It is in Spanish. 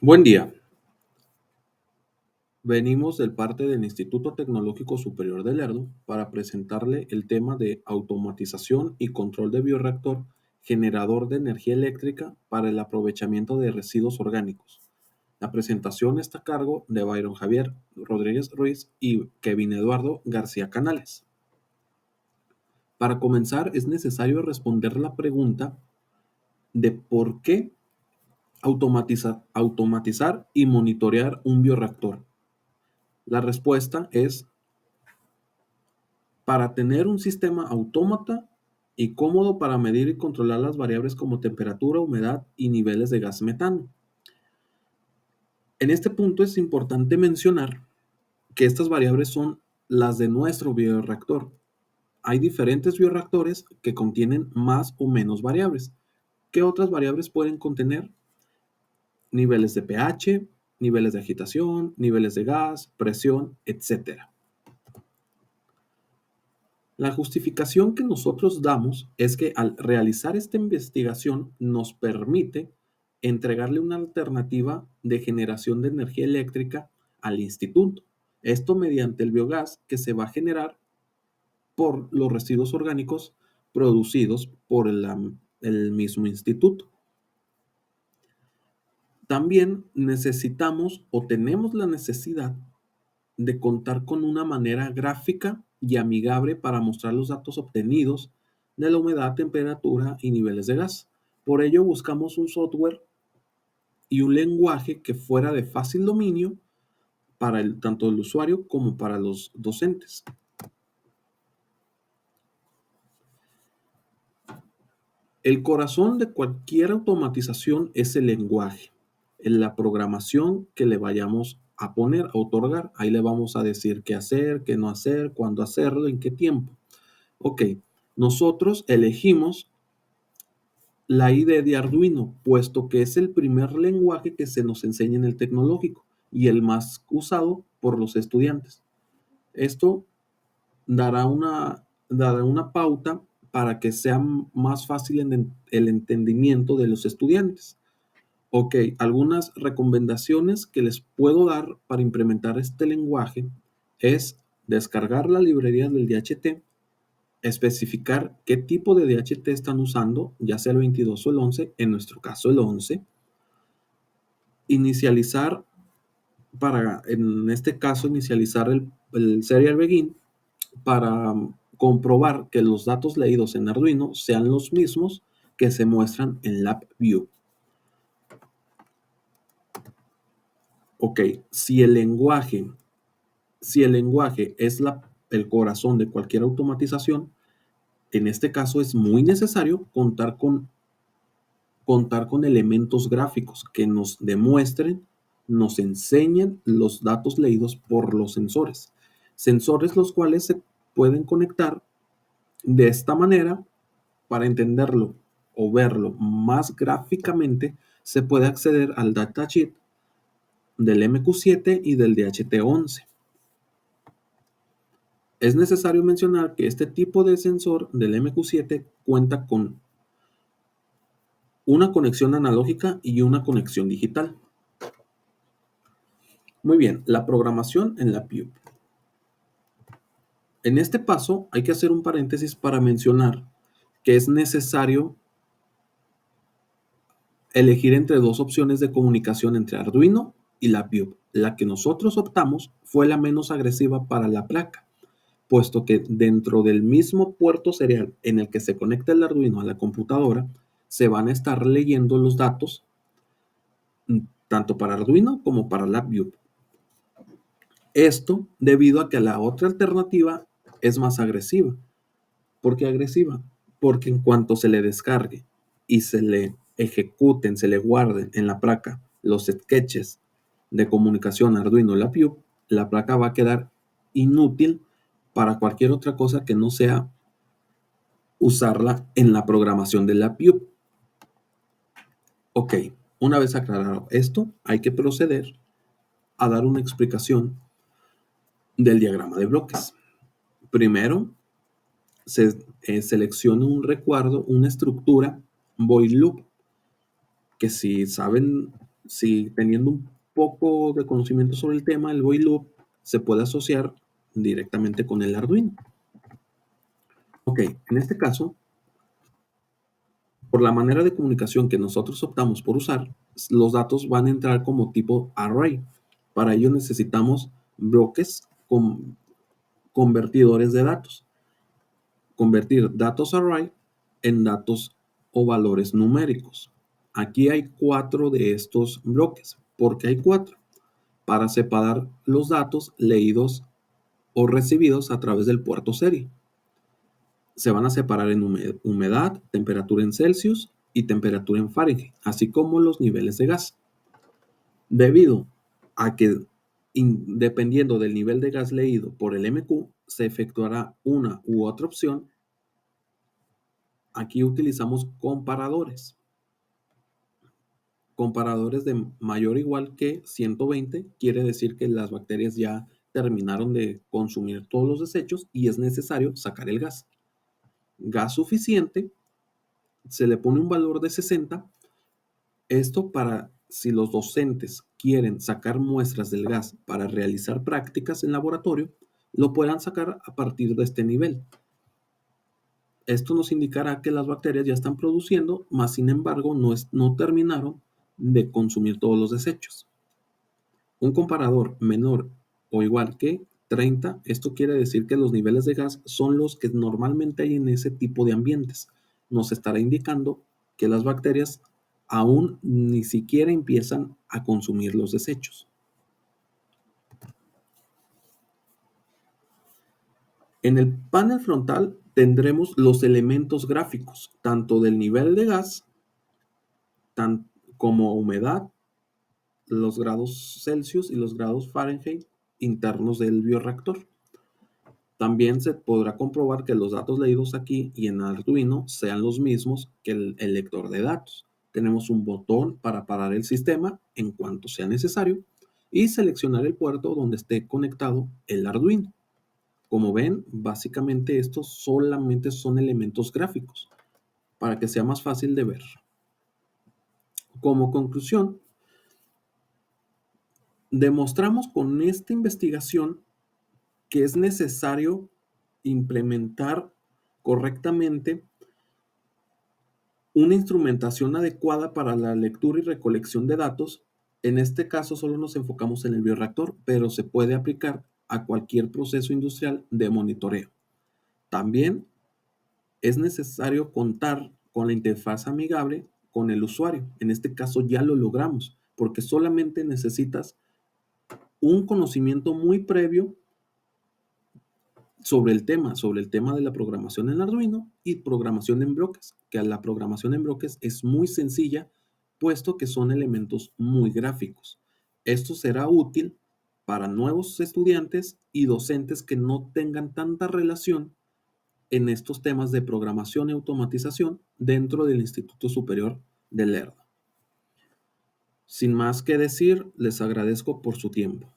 Buen día. Venimos del parte del Instituto Tecnológico Superior de Lerdo para presentarle el tema de automatización y control de bioreactor generador de energía eléctrica para el aprovechamiento de residuos orgánicos. La presentación está a cargo de Byron Javier Rodríguez Ruiz y Kevin Eduardo García Canales. Para comenzar, es necesario responder la pregunta de por qué automatizar y monitorear un bioreactor. La respuesta es para tener un sistema autómata y cómodo para medir y controlar las variables como temperatura, humedad y niveles de gas metano. En este punto es importante mencionar que estas variables son las de nuestro bioreactor. Hay diferentes bioreactores que contienen más o menos variables. ¿Qué otras variables pueden contener? Niveles de pH, niveles de agitación, niveles de gas, presión, etcétera. La justificación que nosotros damos es que al realizar esta investigación nos permite entregarle una alternativa de generación de energía eléctrica al instituto. Esto mediante el biogás que se va a generar por los residuos orgánicos producidos por el mismo instituto. También necesitamos o tenemos la necesidad de contar con una manera gráfica y amigable para mostrar los datos obtenidos de la humedad, temperatura y niveles de gas. Por ello buscamos un software y un lenguaje que fuera de fácil dominio para tanto el usuario como para los docentes. El corazón de cualquier automatización es el lenguaje, en la programación que le vayamos a poner, a otorgar. Ahí le vamos a decir qué hacer, qué no hacer, cuándo hacerlo, en qué tiempo. Ok, nosotros elegimos la IDE de Arduino, puesto que es el primer lenguaje que se nos enseña en el tecnológico y el más usado por los estudiantes. Esto dará una pauta para que sea más fácil el entendimiento de los estudiantes. Ok, algunas recomendaciones que les puedo dar para implementar este lenguaje es descargar la librería del DHT, especificar qué tipo de DHT están usando, ya sea el 22 o el 11, en nuestro caso el 11, inicializar en este caso, inicializar el serial begin para comprobar que los datos leídos en Arduino sean los mismos que se muestran en LabVIEW. Ok, si el lenguaje es el corazón de cualquier automatización, en este caso es muy necesario contar con elementos gráficos que nos demuestren, nos enseñen los datos leídos por los sensores. Sensores los cuales se pueden conectar de esta manera para entenderlo o verlo más gráficamente. Se puede acceder al datasheet del MQ7 y del DHT11. Es necesario mencionar que este tipo de sensor del MQ7 cuenta con una conexión analógica y una conexión digital. Muy bien, la programación en la PIUP. En este paso hay que hacer un paréntesis para mencionar que es necesario elegir entre dos opciones de comunicación entre Arduino y la PIUP. La que nosotros optamos fue la menos agresiva para la placa, puesto que dentro del mismo puerto serial en el que se conecta el Arduino a la computadora, se van a estar leyendo los datos tanto para Arduino como para la PIUP. Esto debido a que la otra alternativa es más agresiva. ¿Por qué agresiva? Porque en cuanto se le descargue y se le ejecuten, se le guarden en la placa los sketches de comunicación Arduino LabVIEW, la placa va a quedar inútil para cualquier otra cosa que no sea usarla en la programación de LabVIEW. Ok, una vez aclarado esto, hay que proceder a dar una explicación del diagrama de bloques. Primero, se selecciona un recuadro, una estructura void loop, que si saben Si teniendo un poco de conocimiento sobre el tema, el while loop se puede asociar directamente con el Arduino. Ok, en este caso, por la manera de comunicación que nosotros optamos por usar, los datos van a entrar como tipo array. Para ello necesitamos bloques con convertidores de datos. Convertir datos array en datos o valores numéricos. Aquí hay 4 de estos bloques. ¿Por qué hay 4? Para separar los datos leídos o recibidos a través del puerto serie. Se van a separar en humedad, temperatura en Celsius y temperatura en Fahrenheit, así como los niveles de gas. Debido a que, dependiendo del nivel de gas leído por el MQ, se efectuará una u otra opción. Aquí utilizamos comparadores. Comparadores de mayor o igual que 120 quiere decir que las bacterias ya terminaron de consumir todos los desechos y es necesario sacar el gas. Gas suficiente, se le pone un valor de 60. Esto para si los docentes quieren sacar muestras del gas para realizar prácticas en laboratorio, lo puedan sacar a partir de este nivel. Esto nos indicará que las bacterias ya están produciendo, mas sin embargo no terminaron de consumir todos los desechos. Un comparador menor o igual que 30, esto quiere decir que los niveles de gas son los que normalmente hay en ese tipo de ambientes. Nos estará indicando que las bacterias aún ni siquiera empiezan a consumir los desechos. En el panel frontal tendremos los elementos gráficos, tanto del nivel de gas como humedad, los grados Celsius y los grados Fahrenheit internos del bioreactor. También se podrá comprobar que los datos leídos aquí y en Arduino sean los mismos que el lector de datos. Tenemos un botón para parar el sistema en cuanto sea necesario y seleccionar el puerto donde esté conectado el Arduino. Como ven, básicamente estos solamente son elementos gráficos para que sea más fácil de ver. Como conclusión, demostramos con esta investigación que es necesario implementar correctamente una instrumentación adecuada para la lectura y recolección de datos. En este caso solo nos enfocamos en el bioreactor, pero se puede aplicar a cualquier proceso industrial de monitoreo. También es necesario contar con la interfaz amigable con el usuario. En este caso ya lo logramos, porque solamente necesitas un conocimiento muy previo sobre el tema de la programación en Arduino y programación en bloques, que la programación en bloques es muy sencilla, puesto que son elementos muy gráficos. Esto será útil para nuevos estudiantes y docentes que no tengan tanta relación en estos temas de programación y automatización dentro del Instituto Superior de Lerdo. Sin más que decir, les agradezco por su tiempo.